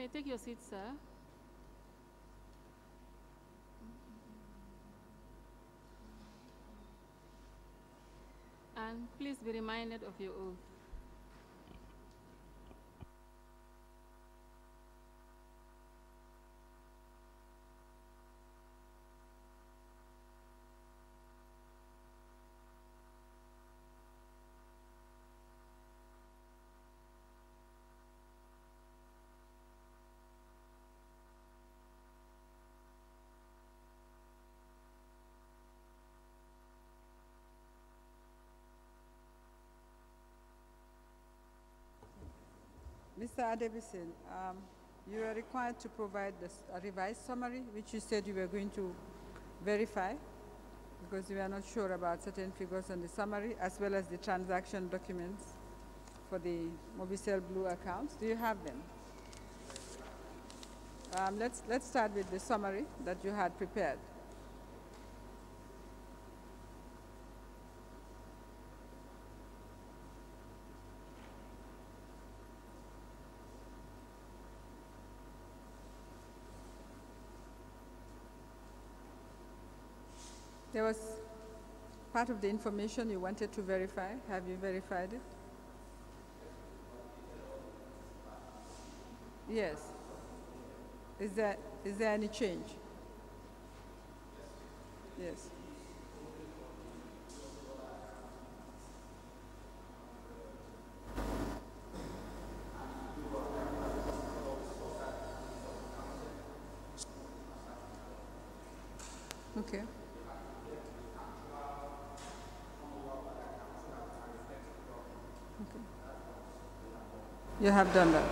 may take your seat, sir. And please be reminded of your oath. Mr. Adebisin, you are required to provide a revised summary, which you said you were going to verify, because we are not sure about certain figures on the summary, as well as the transaction documents for the Mobicel Blue accounts. Do you have them? Let's start with the summary that you had prepared. There was part of the information you wanted to verify. Have you verified it? Yes. Is there any change? Yes. Okay. You have done that.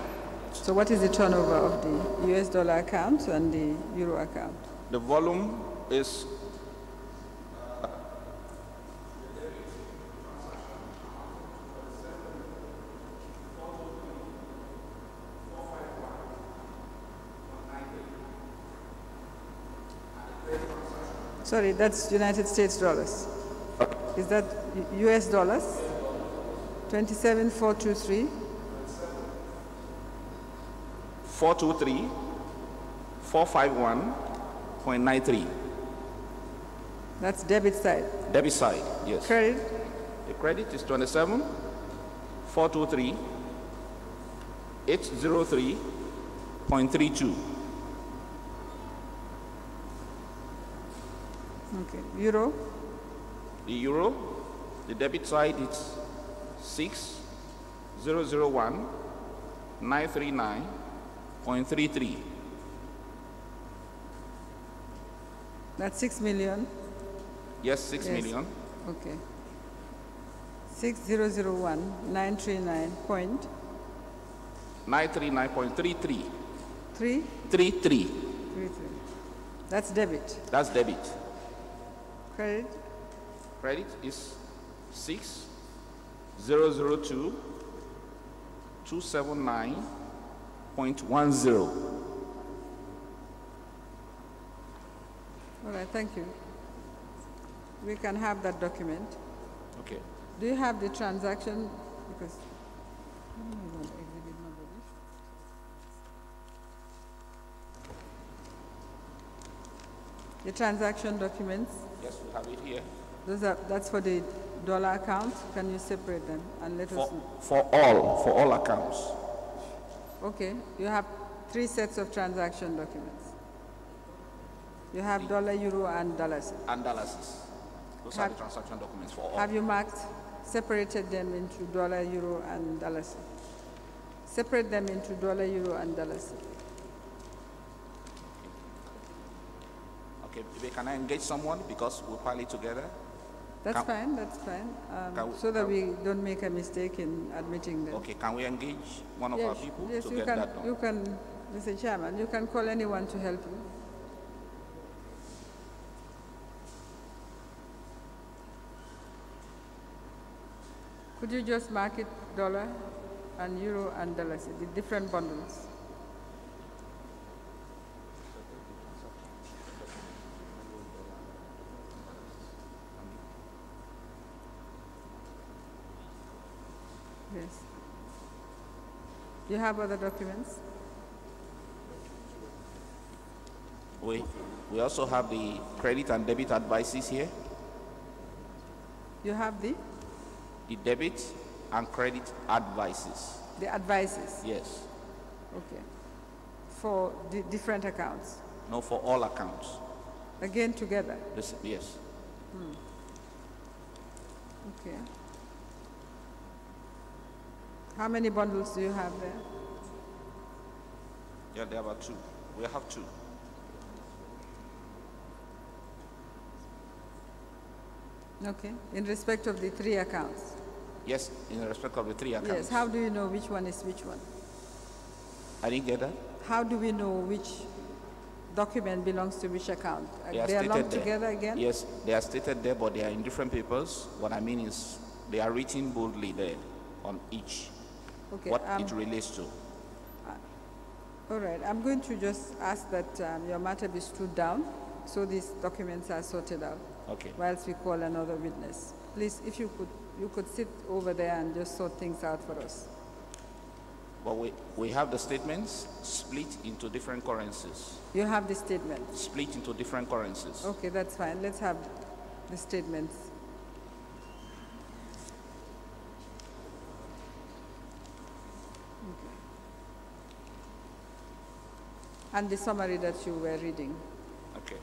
So what is the turnover of the US dollar account and the euro account? The volume is Sorry, that's United States dollars. Is that US dollars? 27,423. 423 451.93. That's debit side. Debit side, yes. Credit? The credit is 27 423 803.32. Okay. Euro? The euro, the debit side is 6001 939.33. That's 6 million? Yes, 6 Yes. million. Okay. 6001 939 point 939.33. 3 33. 33. That's debit. That's debit. Credit? Credit is 6002 279.10. All right, thank you. We can have that document. Okay. Do you have the transaction? Because the transaction documents, Yes, we have it here. that's for the dollar account. Can you separate them and let us know? For all accounts. Okay, you have 3 sets of transaction documents. You have dollar, euro, and dollars. And dollars. Those are the transaction documents for all. Have you separated them into dollar, euro, and dollars? Separate them into dollar, euro, and dollars. Okay, can I engage someone because we're partly together? That's fine, that's fine. So that we don't make a mistake in admitting them. Okay, can we engage one of our people yes, to you get can, that done? you can, Mr. Chairman, you can call anyone to help you. Could you just mark it dollar and euro and dollars, the different bundles? Yes. Do you have other documents? We also have the credit and debit advices here. You have the Debit and credit advices. advices, Yes. okay, for the different accounts, No, for all accounts. again together, Yes. okay. How many bundles do you have there? Yeah, there are two. We have two. Okay, in respect of the 3 accounts? Yes, in respect of the 3 accounts. Yes, how do you know which one is which one? I didn't get that. How do we know which document belongs to which account? They are They are stated lumped there. together again? Yes, they are stated there, but they are in different papers. What I mean is, they are written boldly there on each, Okay, what it relates to. all right, I'm going to just ask that your matter be stood down so these documents are sorted out Okay. whilst we call another witness. Please, if you could sit over there and just sort things out for us. But we have the statements split into different currencies. You have the statement. Split into different currencies. Okay, that's fine. Let's have the statements. Okay. And the summary that you were reading. Okay.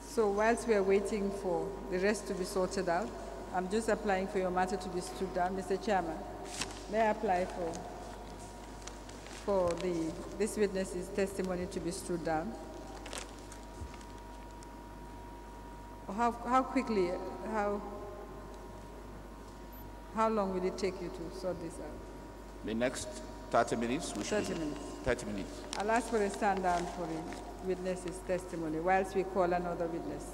So whilst we are waiting for the rest to be sorted out, I'm just applying for your matter to be stood down. Mr. Chairman, may I apply for this witness's testimony to be stood down? Or how quickly, how long will it take you to sort this out? The next 30 minutes, we should. 30 minutes. 30 minutes. I'll ask for a stand down for the witness's testimony whilst we call another witness.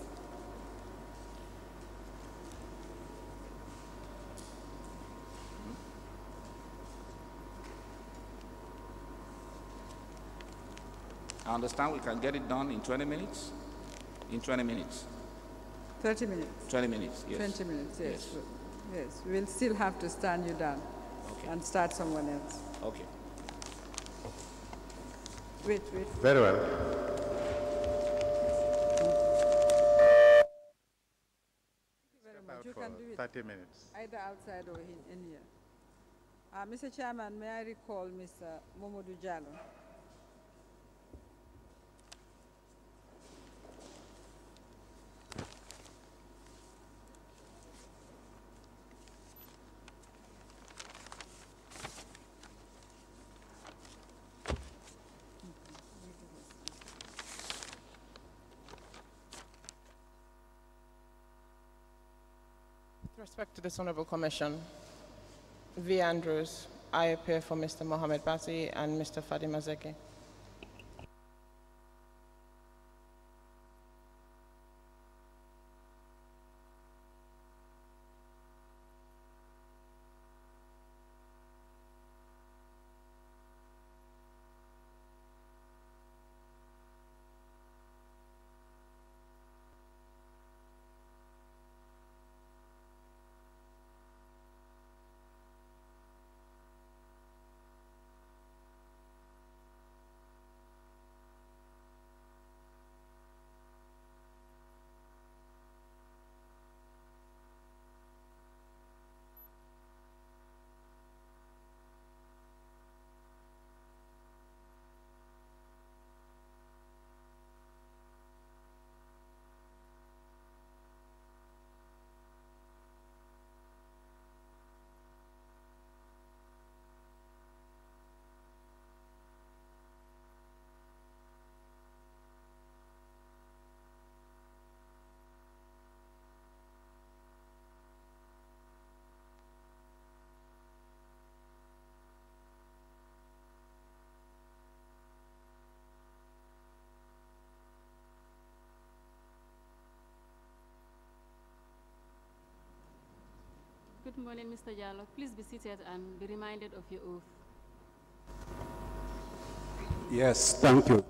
I understand we can get it done in 20 minutes? In 20 minutes. 30 minutes. 20 minutes, yes. 20 minutes, yes. Yes. Yes, we'll still have to stand you down Okay. and start someone else. Okay. Wait. Very well. Very much. You For can do it 30 minutes. either outside or in here. Mr. Chairman, may I recall Mr. Momodu Jallo? With respect to this Honourable Commission, V. Andrews, I appear for Mr. Mohamed Basi and Mr. Fadim Azeki. Good morning, Mr. Jallo. Please be seated and be reminded of your oath. Yes, thank you.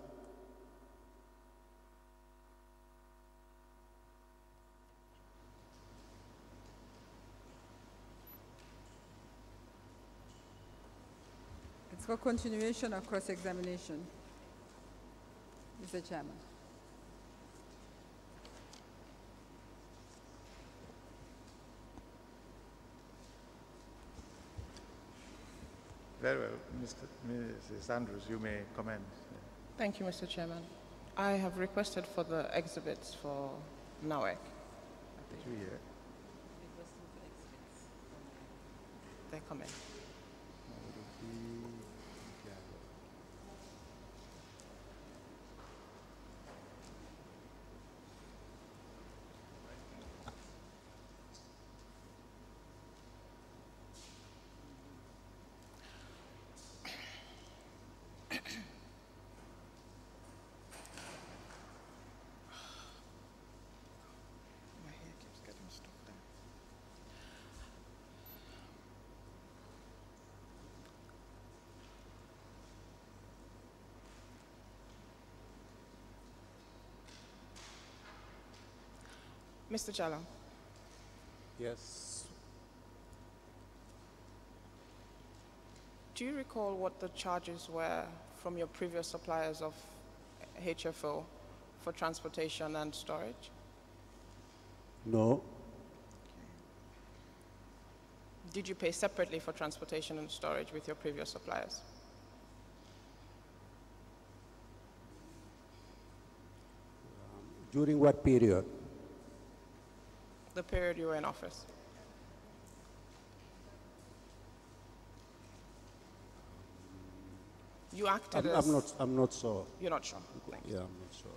It's for continuation or cross-examination, Mr. Chairman? Very well, Mrs. Andrews, you may comment. Thank you, Mr. Chairman. I have requested for the exhibits for NAWEC. Did you hear? They come in. My hair keeps getting stuck there. Mr. Jallow, Yes. do you recall what the charges were from your previous suppliers of HFO for transportation and storage? No. Did you pay separately for transportation and storage with your previous suppliers? During what period? The period you were in office. You acted as... I'm not sure. You're not sure? Thank you. Yeah, I'm not sure.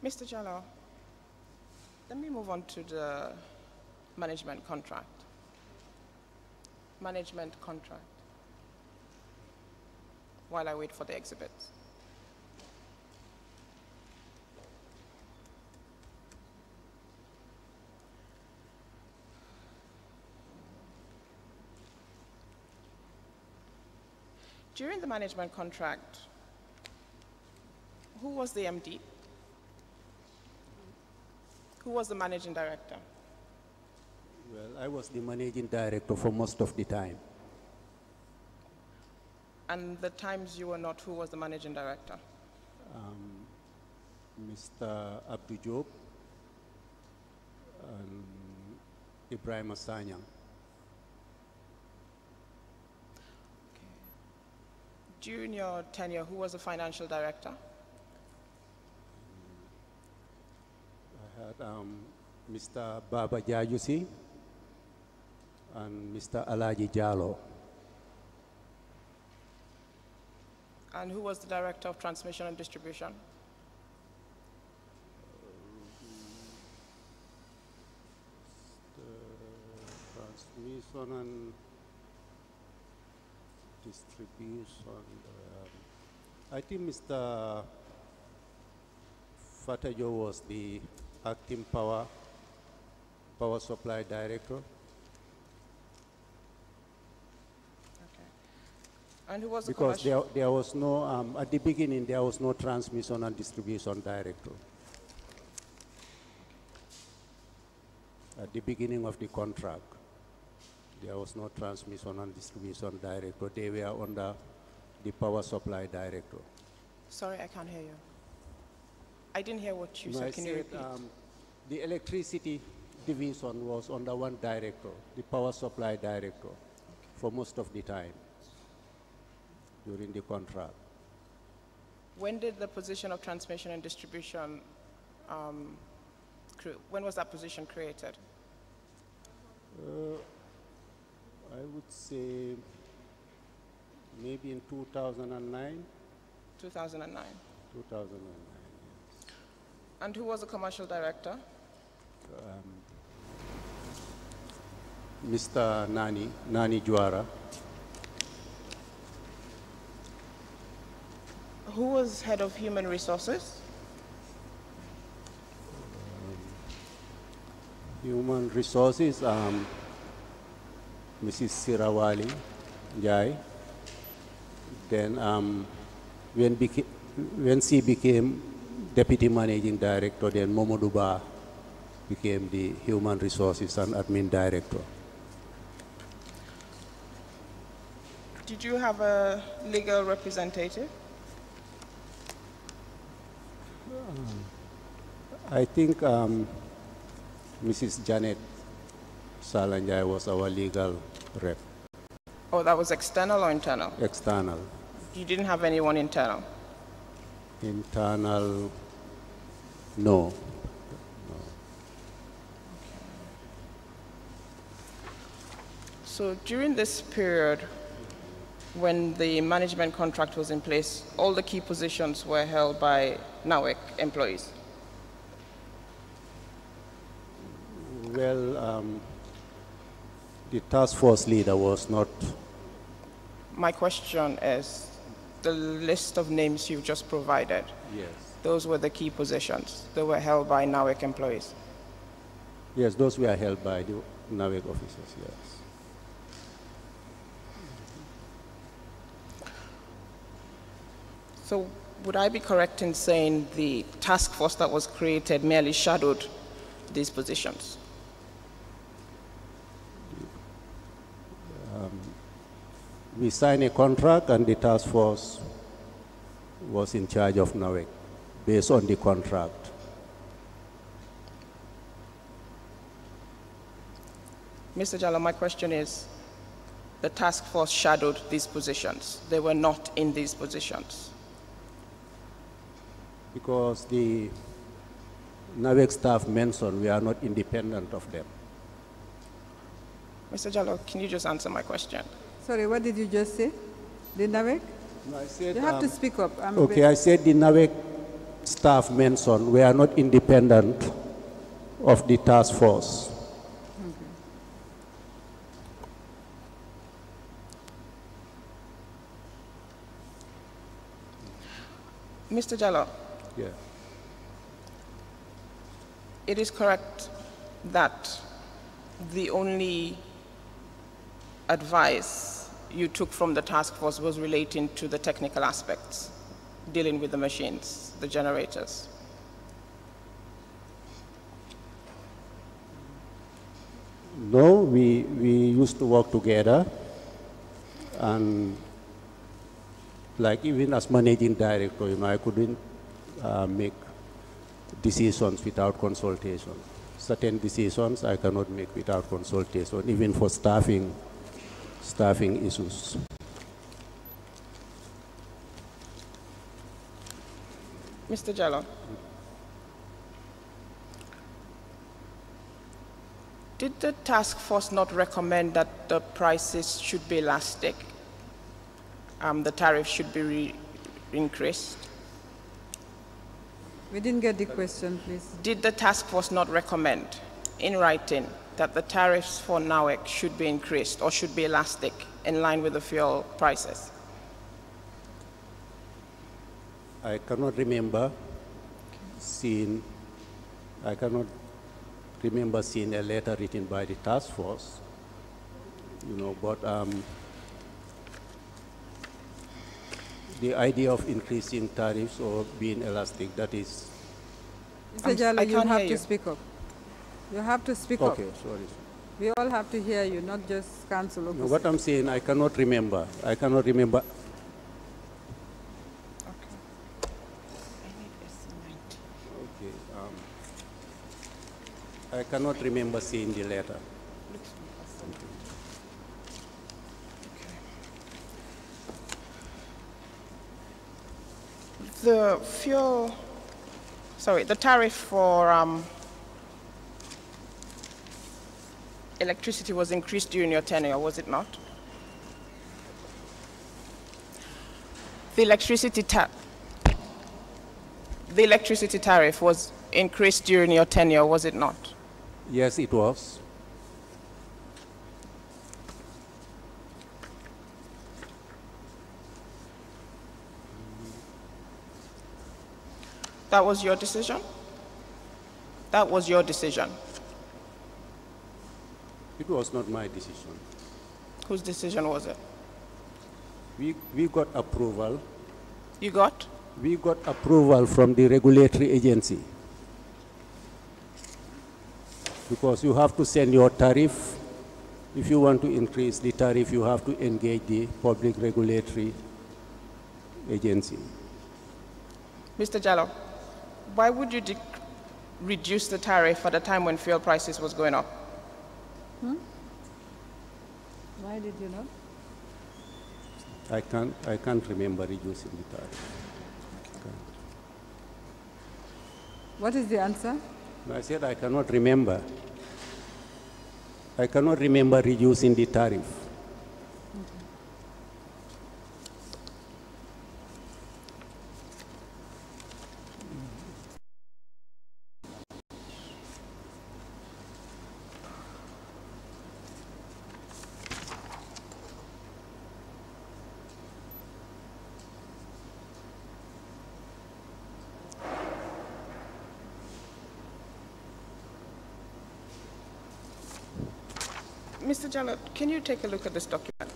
Mr. Jallow, let me move on to the management contract. Management contract. While I wait for the exhibits. During the management contract, who was the MD? Who was the managing director? Well, I was the managing director for most of the time. And the times you were not, who was the managing director? Mr. Abdou Diop and Ibrahim Asanyang. During your tenure, who was the financial director? I had Mr. Baba Jajusi and Mr. Alaji Jallo. And who was the director of transmission and distribution? Transmission and distribution. I think Mr. Fatajo was the acting power supply director. And who was the Because there was no, at the beginning, there was no transmission and distribution director. At the beginning of the contract, there was no transmission and distribution director. They were under the power supply director. Sorry, I can't hear you. I didn't hear what you No, said. I Can you said, repeat? the electricity division was under one director, the power supply director, for most of the time during the contract. When did the position of transmission and distribution, when was that position created? I would say maybe in 2009. 2009. 2009, yes. And who was the commercial director? Mr. Nani Juara. Who was head of human resources? Human resources, Mrs. Sirawali Jai. Then when she became deputy managing director, then Momodou Ba became the human resources and admin director. Did you have a legal representative? I think Mrs. Janet Salanjai was our legal rep. Oh, that was external or internal? External. You didn't have anyone internal? Internal, no. So during this period, when the management contract was in place, all the key positions were held by NAWEC employees? Well, the task force leader was not. My question is, the list of names you just provided, Yes. those were the key positions. They were held by NAWEC employees. Yes, those were held by the NAWEC officers, yes. So would I be correct in saying the task force that was created merely shadowed these positions? We signed a contract and the task force was in charge of NAWEC based on the contract. Mr. Jallow, my question is, the task force shadowed these positions. They were not in these positions. Because the NAWEC staff mentioned we are not independent of them. Mr. Jallow, can you just answer my question? Sorry, what did you just say? The NAWEC? No, I said, You have to speak up. okay, I said the NAWEC staff mentioned we are not independent of the task force. Mr. Jallow, Yeah. it is correct that the only advice you took from the task force was relating to the technical aspects, dealing with the machines, the generators. No, we used to work together, and like even as managing director, I couldn't make decisions without consultation. Certain decisions I cannot make without consultation, even for staffing issues. Mr. Jallow, did the task force not recommend that the prices should be elastic? The tariff should be increased? We didn't get the question, please. Did the task force not recommend in writing that the tariffs for NAWEC should be increased or should be elastic in line with the fuel prices? I cannot remember seeing a letter written by the task force, but the idea of increasing tariffs or being elastic, that is. Mr. Jallow, you can't have hear to you. speak up. You have to speak up. Okay, sorry. We all have to hear you, not just cancel. No, what I'm saying, I cannot remember. I cannot remember. Okay. I cannot remember seeing the letter. The tariff for electricity was increased during your tenure, was it not? The electricity tariff was increased during your tenure, was it not? Yes, it was. That was your decision? That was your decision. It was not my decision. Whose decision was it? We got approval. You got? We got approval from the regulatory agency because you have to send your tariff. If you want to increase the tariff, you have to engage the public regulatory agency. Mr. Jallo, why would you reduce the tariff at a time when fuel prices was going up? Why did you not? I can't remember reducing the tariff. What is the answer? I said I cannot remember. I cannot remember reducing the tariff. Mr. Jallo, can you take a look at this document?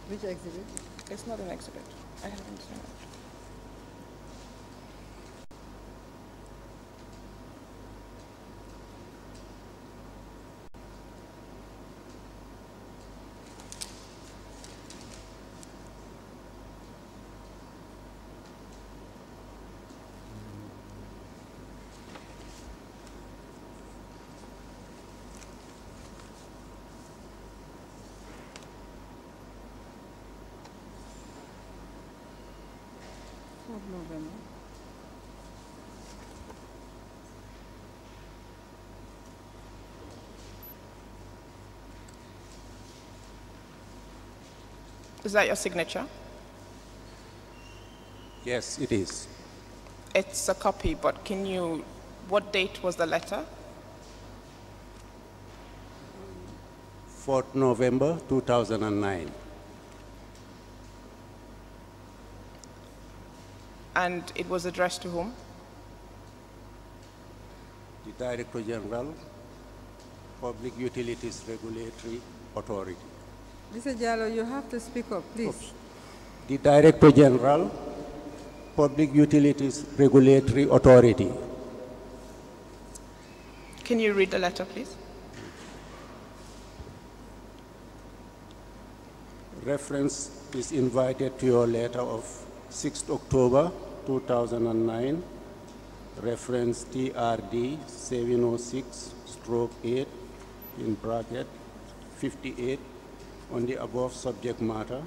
Which exhibit? It's not an exhibit. I haven't seen it. November. Is that your signature? Yes, it is. It's a copy, but what date was the letter? 4th November 2009. And it was addressed to whom? The Director General, Public Utilities Regulatory Authority. Mr. Jallo, you have to speak up, please. Oops. The Director General, Public Utilities Regulatory Authority. Can you read the letter, please? Reference is invited to your letter of 6th October 2009, reference TRD 706/8 in bracket 58 on the above subject matter.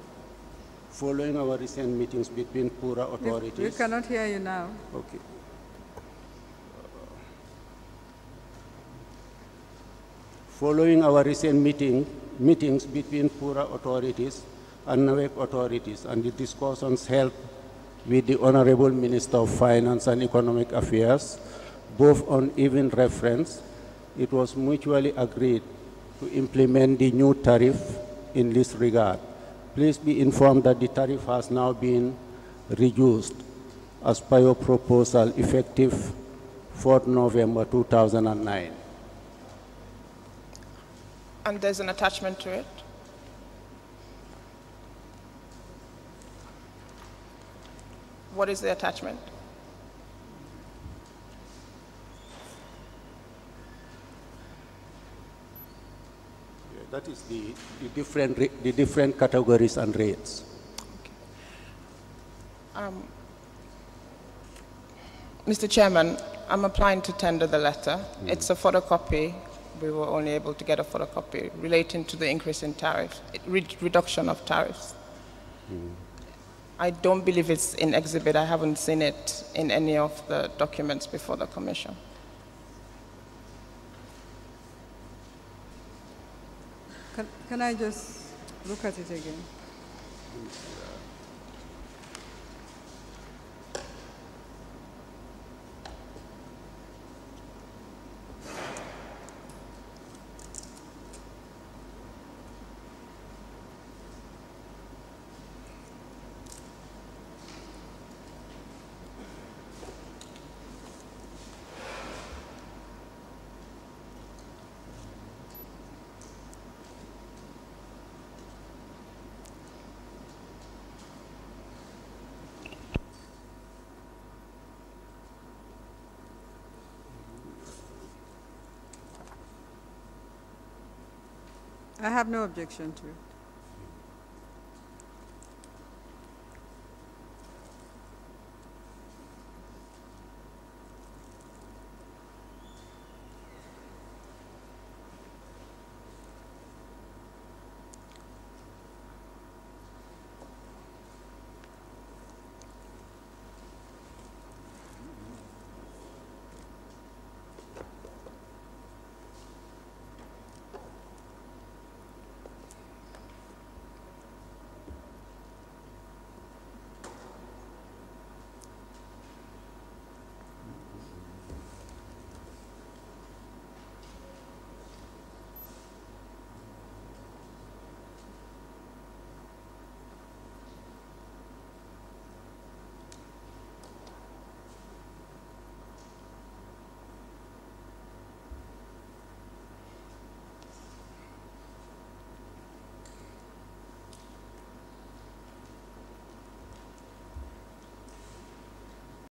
Following our recent meetings between Pura authorities. We cannot hear you now. Okay. Following our recent meetings between Pura authorities and NAWEC authorities and the discussions held with the Honorable Minister of Finance and Economic Affairs, both on even reference, it was mutually agreed to implement the new tariff in this regard. Please be informed that the tariff has now been reduced as per your proposal effective 4th November 2009. And there's an attachment to it? What is the attachment? That is the different categories and rates. Okay. Mr. Chairman, I'm applying to tender the letter. It's a photocopy. We were only able to get a photocopy relating to the increase in tariffs, reduction of tariffs. I don't believe it's in exhibit. I haven't seen it in any of the documents before the Commission. Can I just look at it again? I have no objection to it.